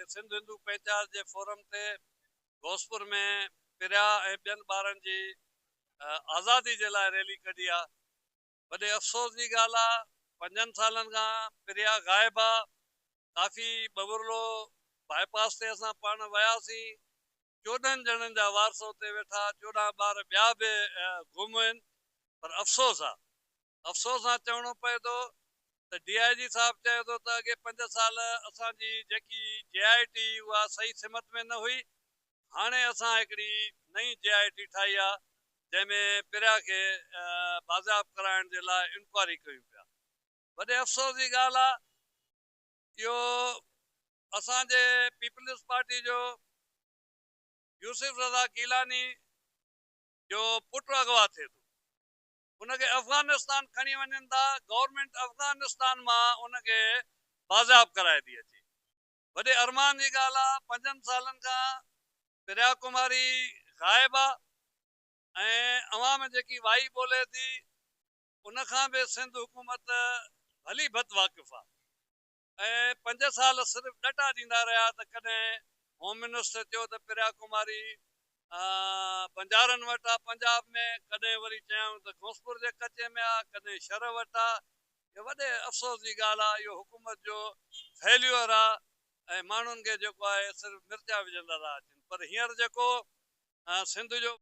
हिते सिंध हिंदू पंचायत जे फोरम ते घोसपुर में पिरिया ऐं ॿियनि ॿारनि जी आज़ादी जे लाइ रैली कढी आहे। वॾे अफ़सोस जी ॻाल्हि आहे, 5 सालनि खां पिरिया ग़ाइबु आहे। काफ़ी बबुरलो बाईपास ते असां पाण वियासीं, 14 ॼणनि जा वारस उते वेठा, 14 ॿार ॿिया बि गुम आहिनि। पर अफ़सोस आहे, अफ़सोस सां चवणो पए थो त DIG साहब चए थो त अॻे 5 साल असांजी जेकी JIT उहा सही सिमत में न हुई। हाणे असां हिकिड़ी नई JIT ठाही आहे जंहिंमें पिरिया खे बाज़ाब कराइण जे लाइ इंक्वायरी कयूं पिया। वॾे अफ़सोस जी ॻाल्हि आहे, इहो असांजे पीपल्स पार्टी जो यूसुफ रज़ा कीलानी जो पुटु अगवा थिए थो, उनखे अफ़गानिस्तान खणी वञनि था। गवर्नमेंट अफ़गानिस्तान मां उनखे बाज़ाब कराए थी अचे। वॾे अरमान जी ॻाल्हि आहे, 5 सालनि खां पिरिया कुमारी ग़ाइबु आहे ऐं अवाम जेकी वाई ॿोले थी उनखां बि सिंध हुकूमत भली बद वाक़िफ़ आहे। ऐं 5 साल सिर्फ़ु ॾटा ॾींदा रहिया त कॾहिं होम मिनिस्टर चयो त पिरिया कुमारी बंजारनि वटि आहे पंजाब में, कॾहिं वरी चयूं त घोसपुर जे कचे में आहे, कॾहिं शर वटि आहे। इहो वॾे अफ़सोस जी ॻाल्हि आहे, इहो हुकूमत जो फेल्यूअर आहे ऐं माण्हुनि खे जेको आहे सिर्फ़ु मिर्चा विझंदा था अचनि। पर हींअर जेको सिंध जो